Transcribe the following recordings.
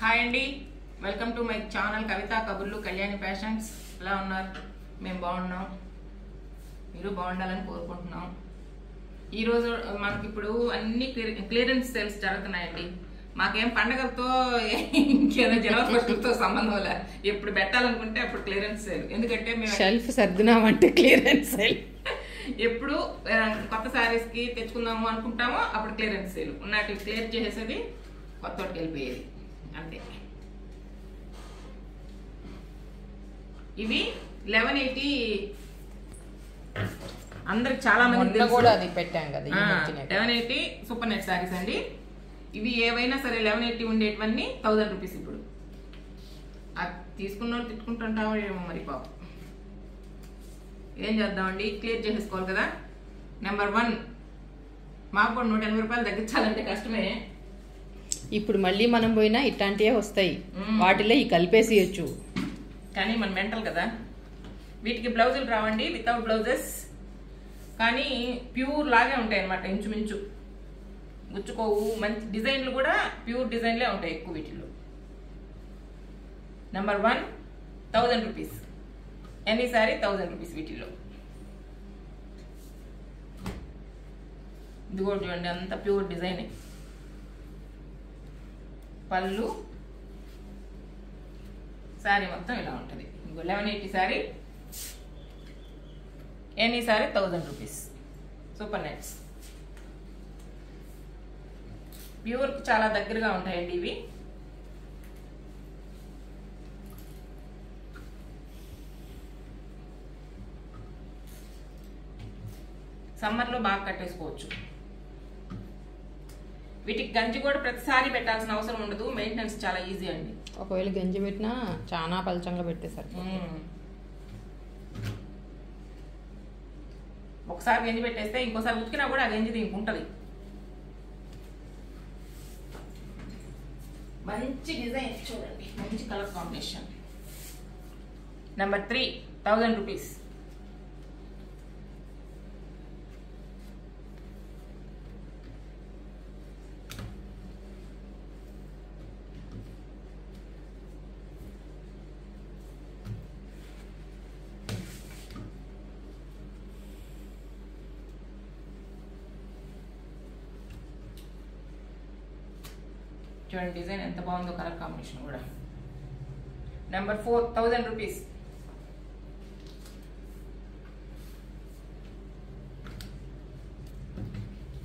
Hi అండి, welcome to my channel కవిత కబుర్లు Kalyani fashions. ఎలా ఉన్నారు? మేము బాగున్నాం, మీరు బాగుండాలని కోరుకుంటున్నాం. ఈరోజు మనకి ఇప్పుడు అన్ని క్లియరెన్స్ సేల్స్ జరుగుతున్నాయండి. మాకేం పండగలతో ఇంకేదో జనవరి ఫస్ట్తో సంబంధం లే. ఎప్పుడు పెట్టాలనుకుంటే అప్పుడు క్లియరెన్స్ సేల్. ఎందుకంటే మేము షెల్ఫ్ సర్దునామంటే క్లియరెన్స్ సేల్. ఎప్పుడు కొత్త శారీస్ కి తెచ్చుకుందాము అనుకుంటామో అప్పుడు క్లియరెన్స్ సేల్. ఉన్నట్టు క్లియర్ చేసేది, కొత్త వాటికి వెళ్ళిపోయేది అంతే. ఇవి 1180 అందరికి చాలా మంది కూడా అది పెట్టాం కదా. 1180 సూపర్ నెట్ శారీస్ అండి. ఇవి ఏవైనా సరే 1180 ఉండేటివన్నీ 1000 రూపీస్. ఇప్పుడు అది తీసుకున్న వాళ్ళు తిట్టుకుంటుంటామో ఏమో మరి పాపం. ఏం చేద్దామండి, క్లియర్ చేసేసుకోవాలి కదా. నెంబర్ 1 మాకు కూడా 180 రూపాయలు తగ్గించాలంటే కష్టమే. ఇప్పుడు మళ్ళీ మనం పోయినా ఇట్లాంటివే వస్తాయి. వాటిలో ఈ కలిపేసేయచ్చు. కానీ మన మెంటల్ కదా. వీటికి బ్లౌజులు రావండి, వితౌట్ బ్లౌజెస్. కానీ ప్యూర్ లాగే ఉంటాయి అన్నమాట, ఇంచుమించు గుచ్చుకోవు. మంచి డిజైన్లు కూడా ప్యూర్ డిజైన్లే ఉంటాయి ఎక్కువ వీటిల్లో. Number 1 1000 rupees. Any sorry 1000 rupees వీటిల్లో. ఇది కూడా చూడండి, అంత ప్యూర్ డిజైన్. పళ్ళు, శారీ మొత్తం ఇలా ఉంటుంది. 1180 sari, any sari 1000 rupees. Super nets pure చాలా దగ్గరగా ఉంటాయండి ఇవి. సమ్మర్లో బాగా కట్టేసుకోవచ్చు. వీటికి గంజి కూడా ప్రతిసారి పెట్టాల్సిన అవసరం ఉండదు. మెయింటెనెన్స్ చాలా ఈజీ అండి. ఒకవేళ గంజి పెట్టినా చాలా పలచంగా పెట్టేశారు. ఒకసారి గంజి పెట్టేస్తే ఇంకోసారి ఉతికినా కూడా ఆ గంజి దీనికి ఉంటుంది. మంచి డిజైన్ చూడండి, మంచి కలర్ కాంబినేషన్. Number 3 1000 rupees. చూడండి డిజైన్ ఎంత బాగుందో, కలర్ కాంబినేషన్ కూడా. Number 4 1000 rupees.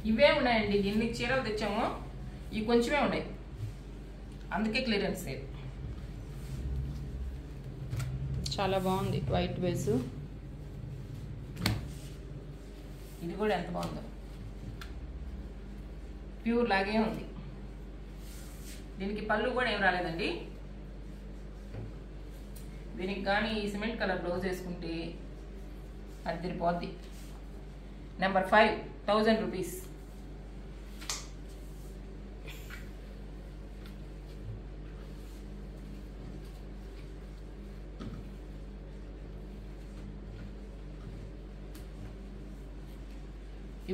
ఇవే ఉన్నాయండి. ఎన్ని చీరలు తెచ్చామో ఇవి కొంచెమే ఉన్నాయి, అందుకే క్లియరెన్స్ సేల్. చాలా బాగుంది వైట్ బేసు. ఇది కూడా ఎంత బాగుందో, ప్యూర్ లాగే ఉంది. దీనికి పళ్ళు కూడా ఏం రాలేదండి. దీనికి కానీ ఈ సిమెంట్ కలర్ బ్లౌజ్ వేసుకుంటే అదిరిపోద్ది. Number 5 1000 rupees.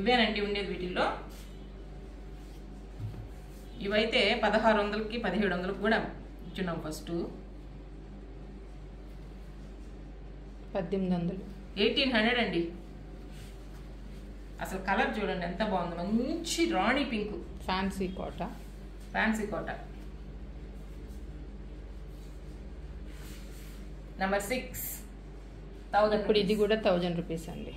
ఇవేనండి ఉండేది వీటిల్లో. ఇవైతే 1600కి 1700కి కూడా ఇచ్చున్నాం. ఫస్ట్ 1800, 1800 అండి. అసలు కలర్ చూడండి ఎంత బాగుంది, మంచి రాణి పింక్. ఫ్యాన్సీ కోట. ఫ్యాన్సీ కోట. నెంబర్ 6 1000. ఇప్పుడు ఇది కూడా 1000 రూపీస్ అండి.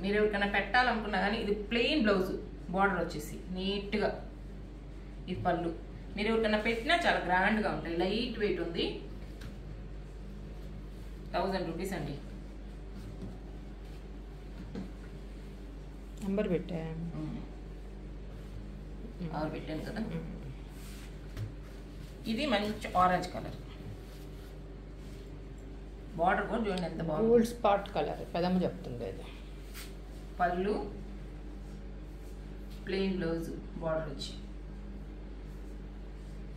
మీరు ఎవరికైనా పెట్టాలనుకున్నా కానీ ఇది ప్లెయిన్ బ్లౌజ్, బార్డర్ వచ్చేసి నీట్గా. ఇది పళ్ళు. మీరు ఎవరికైనా పెట్టినా చాలా గ్రాండ్గా ఉంటాయి. లైట్ వెయిట్ ఉంది. 1000 రూపీస్ అండి. నెంబర్ పెట్టా పెట్టాను కదా. ఇది మంచి ఆరెంజ్ కలర్. బార్డర్ కూడా చూడండి ఎంత బాగుంది. గోల్డ్ స్పాట్ కలర్ పెదమ్మ చెప్తుంది అది. పళ్ళు, ప్లెయిన్ బ్లౌజ్, బార్డర్ వచ్చి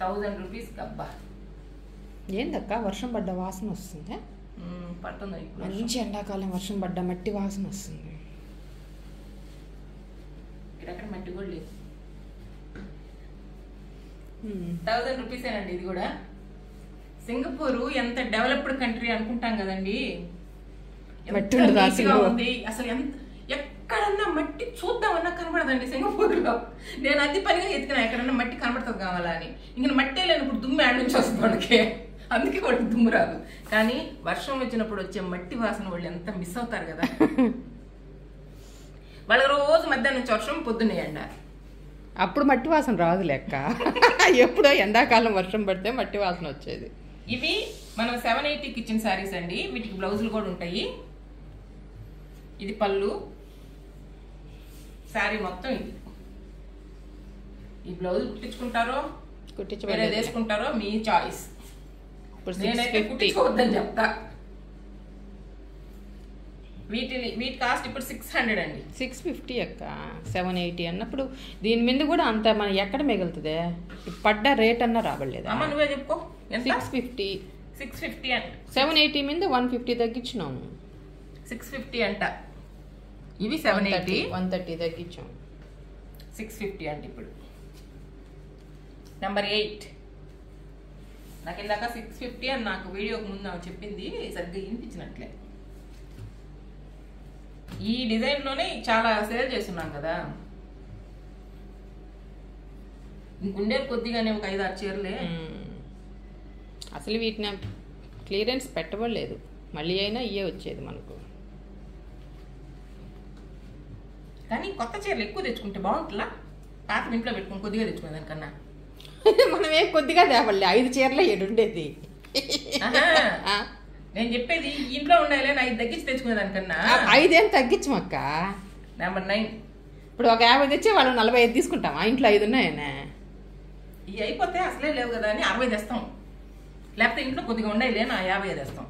1000 రూపీస్. అబ్బా ఏందక్క వర్షం పడ్డ వాసన వస్తుంది. పడుతుంది, మంచి ఎండాకాలం వర్షం పడ్డ మట్టి వాసన వస్తుంది. ఇక్కడ మట్టి కూడా లేదు. 1000 రూపీసేనండి ఇది కూడా. సింగపూర్ ఎంత డెవలప్డ్ కంట్రీ అనుకుంటాం కదండి, ఎంత నీట్గా ఉంది. అసలు ఎక్కడన్నా మట్టి చూద్దామన్నా కనబడదండి సింగపూర్ లో. నేను అది పనిగా ఎత్తుకున్నా ఎక్కడన్నా మట్టి కనబడుతుంది కావాలా అని. ఇంక మట్టే లేనప్పుడు దుమ్ము యాడ్ నుంచి వస్తుంది వాళ్ళకి, అందుకే వాళ్ళకి దుమ్ము రాదు. కానీ వర్షం వచ్చినప్పుడు వచ్చే మట్టి వాసన వాళ్ళు ఎంత మిస్ అవుతారు కదా. వాళ్ళకి రోజు మధ్యాహ్నం నుంచి వర్షం, పొద్దున్నే ఎండ. అప్పుడు మట్టి వాసన రాదు లెక్క. ఎప్పుడో ఎండాకాలం వర్షం పడితే మట్టి వాసన వచ్చేది. ఇవి మనం 780 కిచెన్ శారీస్ అండి. వీటికి బ్లౌజులు కూడా ఉంటాయి. ఇది పళ్ళు, శారీ మొత్తం ఇది. ఈ బ్లౌజ్ కుట్టించుకుంటారో వేరే వేసుకుంటారో మీ చాయిస్. నేనైతే కుట్టించుకోవద్దని చెప్తా. వీటి కాస్ట్ ఇప్పుడు 600 అండి. 650 అక్క. 780 అన్నప్పుడు దీని మీద కూడా అంత మన ఎక్కడ మిగులుతుంది? పడ్డ రేట్ అన్నా రాబడలేదు. అమ్మ నువ్వే చెప్పుకో. 650 అంట. 780 మీద 150 తగ్గించినాము. 650 అంట. ఇవి 780, 130 తగ్గించాం. 650 అంట ఇప్పుడు. నెంబర్ 8. నాకు ఇందాక 650 అని నాకు వీడియోకి ముందు ఆమె చెప్పింది, సరిగ్గా వినిపించినట్లే. ఈ డిజైన్ లోనే చాలా సేల్ చేస్తున్నాం కదా. ఇంకుండే కొద్దిగానే ఒక 5-6 చీరలే. అసలు వీటిని క్లియరెన్స్ పెట్టబడలేదు. మళ్ళీ అయినా ఇయే వచ్చేది మనకు. కానీ కొత్త చీరలు ఎక్కువ తెచ్చుకుంటే బాగుంటుందా? పాత ఇంట్లో పెట్టుకుని కొద్దిగా తెచ్చుకునే దానికన్నా మనం ఏం కొద్దిగా తేవలే. 5 చీరలే ఏడుండేది. నేను చెప్పేది ఇంట్లో ఉండాలి, 5 తగ్గించి తెచ్చుకునే దానికన్నా 5 ఏం తగ్గించమక్క. నెంబర్ 9. ఇప్పుడు ఒక 50 తెచ్చి వాళ్ళు 45 తీసుకుంటామా? ఇంట్లో 5 ఉన్నాయనే. ఇవి అయిపోతే అసలే లేవు కదా అని 60 తెస్తాం. లేకపోతే ఇంట్లో కొద్దిగా ఉండాలి నా 50 తెస్తాం.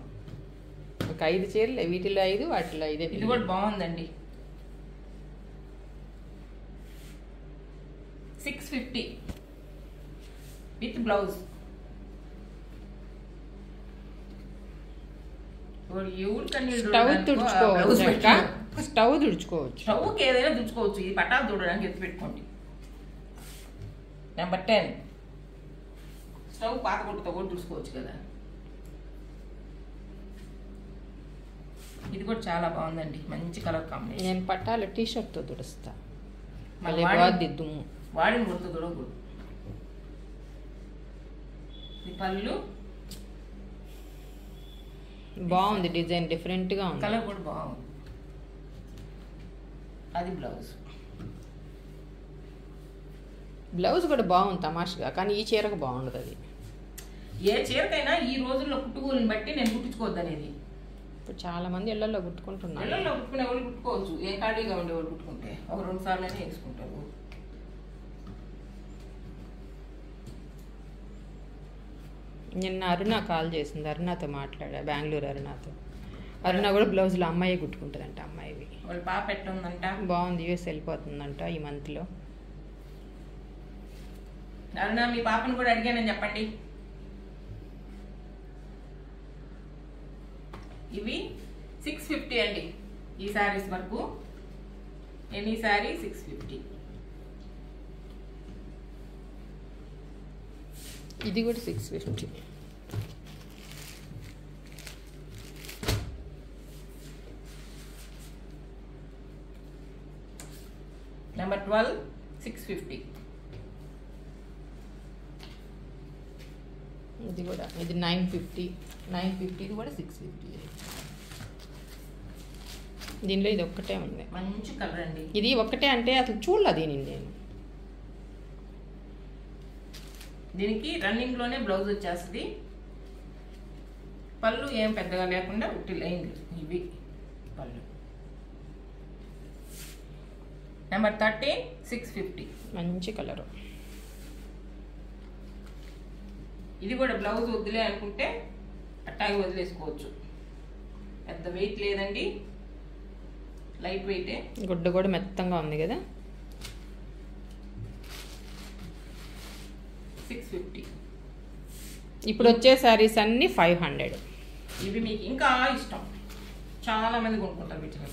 ఒక 5 చీరలే, వీటిలో 5 వాటిలో 5. ఇది కూడా బాగుందండి. 650 విత్ బ్లౌజ్. స్టవ్ తుడుచుకోవచ్చు. స్టవ్కి ఏదైనా తుడుచుకోవచ్చు. ఇది పటాలు తుడడానికి ఎత్తి పెట్టుకోండి. నెంబర్ 10. స్టవ్ పాత కొట్టుతో కూడా తుడుచుకోవచ్చు కదా. ఇది కూడా చాలా బాగుందండి, మంచి కలర్ కాంబినేషన్. నేను పట్టాలు టీషర్ట్ తో తుడుస్తా. దుమ్ము వాడిని కొడుతూ తుడవకూడదు. ఇది పళ్ళు బాగుంది, డిజైన్ డిఫరెంట్ గా ఉంది, కలర్ కూడా బాగుంది. అది బ్లౌజ్. బ్లౌజ్ కూడా బాగుంది తమాషగా. కానీ ఈ చీరకు బాగుండదు. అది ఏ చీరకైనా ఈ రోజుల్లో కుట్టుకోవాలని బట్టి నేను కుట్టించుకోవద్దు అనేది. ఇప్పుడు చాలా మంది ఇళ్లలో కుట్టుకుంటున్నారు. ఇళ్లలో కుట్టుకునే వాళ్ళు కుట్టుకోవచ్చు. ఏ ఖాళీగా ఉండేవాళ్ళు కుట్టుకుంటే ఒక 2 సార్లు అయినా వేసుకుంటారు. నిన్న అరుణ కాల్ చేసింది. అరుణతో మాట్లాడా, బెంగళూరు అరుణతో. అరుణ కూడా బ్లౌజులు అమ్మాయి కుట్టుకుంటుందంట. అమ్మాయివి వాళ్ళ పాప ఎట్టుందంట? బాగుంది, యూఎస్ వెళ్ళిపోతుందంట ఈ మంత్లో. అరుణ మీ పాపను కూడా అడిగానని చెప్పండి. ఇవి 650 అండి ఈ శారీస్ వరకు. ఎనీ శారీ 650. ఇది కూడా 650. నెంబర్ 12 650. ఇది కూడా, ఇది 950. 950 ఇది కూడా 650. దీనిలో ఇది ఒక్కటే ఉంది, మంచి కలర్ అండి. ఇది ఒక్కటే అంటే అసలు చూడలే దీనిని నేను. దీనికి రన్నింగ్ లోనే బ్లౌజ్ వచ్చేస్తుంది. పళ్ళు ఏం పెద్దగా లేకుండా ఉట్టి లైన్లు ఇవి పళ్ళు. నెంబర్ 13 650. మంచి కలరు. ఇది కూడా బ్లౌజ్ వద్దులే అనుకుంటే అట్టాగి వదిలేసుకోవచ్చు. పెద్ద వెయిట్ లేదండి, లైట్ వెయిటే. గుడ్డ కూడా మెత్తంగా ఉంది కదా. 650. ఇప్పుడు వచ్చే శారీస్ అన్ని 500. ఇవి మీకు ఇంకా ఇష్టం, చాలా మంది కొనుక్కుంటారు వీటిని.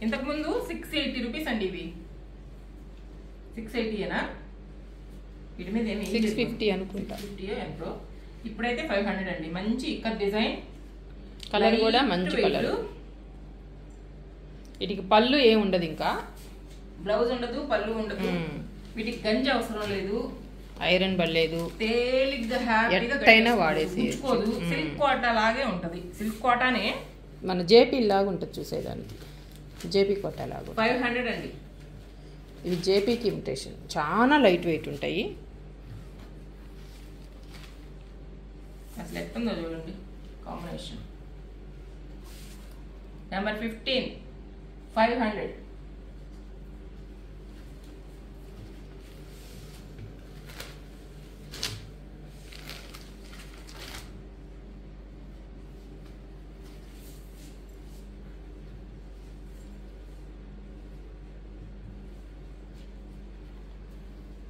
ఇంతకుముందు 680 రూపీస్ అండి ఇవి. 680ఏనా? వీటి మీద ఏమి 650 అనుకుంటా. 650 ఎంతో. ఇప్పుడైతే 500 అండి. మంచి ఇక్కత్ డిజైన్, కలర్ కూడా మంచి కలర్. వీటికి పళ్ళు ఏం ఉండదు, ఇంకా బ్లౌజ్ ఉండదు, పళ్ళు ఉండదు. వీటికి గంజి అవసరం లేదు, ఐరన్ పడలేదు, తేలిగ్గా హ్యాపీగా ఎట్టయినా వాడేసి. సిల్క్ కోటా లాగే ఉంటది. సిల్క్ కోటానే మన జేపీ లాగా ఉంటుంది చూసేదానికి, జేపీ కోటా లాగా. 500 అండి. ఇవి జేపీకి ఇమిటేషన్, చాలా లైట్ వెయిట్ ఉంటాయి. అసలు ఎట్టుందో చూడండి కాంబినేషన్. నెంబర్ 15 500.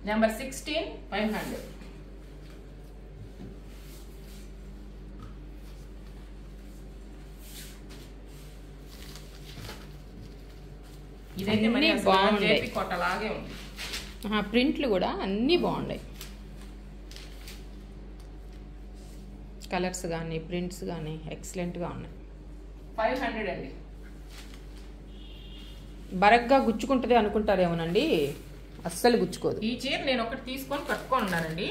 Number 16 500. ఇదైతే మరి బాగుంది, జేపీ కోట లాగే ఉంది. ప్రింట్లు కూడా అన్నీ బాగున్నాయి. కలర్స్ కానీ ప్రింట్స్ కానీ ఎక్సలెంట్గా ఉన్నాయి. 500 అండి. బరగ్గా గుచ్చుకుంటుంది అనుకుంటారేమోనండి, అస్సలు గుచ్చుకోదు. ఈ చీర నేను ఒకటి తీసుకొని కట్టుకొని ఉన్నానండి.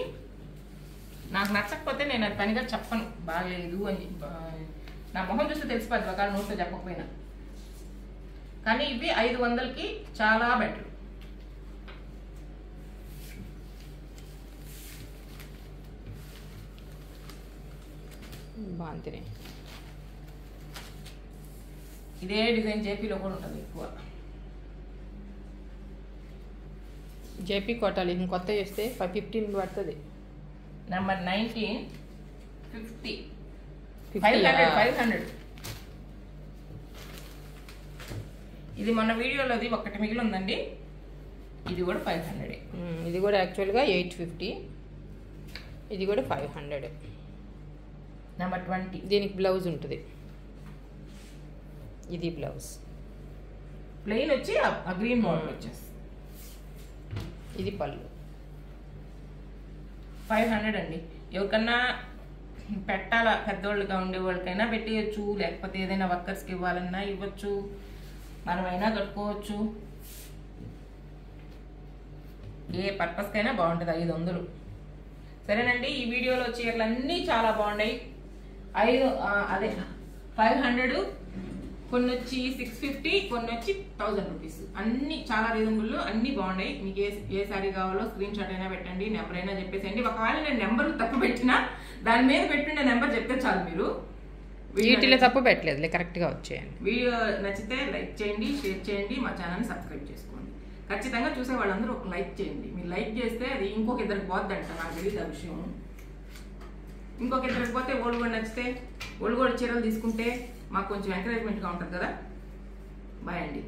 నాకు నచ్చకపోతే నేను అది పనిగా చెప్పను, బాగలేదు అని. నా మొహం చూస్తే తెలిసిపోద్ది, ఒకవేళ నోట్తో చెప్పకపోయినా. కానీ ఇవి 500కి చాలా బెటర్. బాగుంది. ఇదే డిజైన్ జేపీలో కూడా ఉంటుంది ఎక్కువ. జేపీ కోటాలు ఇంకొత్త చేస్తే 15 పడుతుంది. నెంబర్ 19 50 500. ఇది మొన్న వీడియోలోది ఒకటి మిగిలి ఉందండి. ఇది కూడా 500. ఇది కూడా యాక్చువల్గా 850. ఇది కూడా 500. నెంబర్ 20. దీనికి బ్లౌజ్ ఉంటుంది. ఇది బ్లౌజ్ ప్లెయిన్ వచ్చి ఆ గ్రీన్ బార్డర్ వచ్చేస్తుంది. ఇది పళ్ళు. 500 అండి. ఎవరికన్నా పెట్టాలా, పెద్దోళ్ళుగా ఉండే వాళ్ళకైనా పెట్టేయచ్చు, లేకపోతే ఏదైనా వర్కర్స్కి ఇవ్వాలన్నా ఇవ్వచ్చు, మనమైనా కట్టుకోవచ్చు. ఏ పర్పస్కైనా బాగుంటుంది. 500. సరేనండి, ఈ వీడియోలో చీరలు అన్నీ చాలా బాగున్నాయి. 500, కొన్ని వచ్చి 650, కొన్ని వచ్చి 1000 రూపీస్. అన్ని చాలా రీజనబుల్, అన్ని బాగున్నాయి. మీకు ఏ శారీ కావాలో స్క్రీన్ షాట్ అయినా పెట్టండి, నెంబర్ అయినా చెప్పేసేయండి. ఒకవేళ నేను నెంబర్ తప్పు పెట్టినా దాని మీద పెట్టుండే నెంబర్ చెప్తే చాలు. మీరు వీటిలో తప్పు పెట్టలేదు, కరెక్ట్గా వచ్చేయండి. వీడియో నచ్చితే లైక్ చేయండి, షేర్ చేయండి, మా ఛానల్ని సబ్స్క్రైబ్ చేసుకోండి. ఖచ్చితంగా చూసే వాళ్ళందరూ ఒక లైక్ చేయండి. మీరు లైక్ చేస్తే అది ఇంకొక ఇద్దరికి పోద్దంట, నాకు తెలియదు ఆ విషయం. ఇంకొక ఇద్దరికి పోతే ఓల్డ్ గోల్డ్ నచ్చితే ఓల్డ్ గోల్డ్ చీరలు తీసుకుంటే మాకు కొంచెం ఎంకరేజ్మెంట్గా ఉంటుంది కదా. బాయ్ అండి.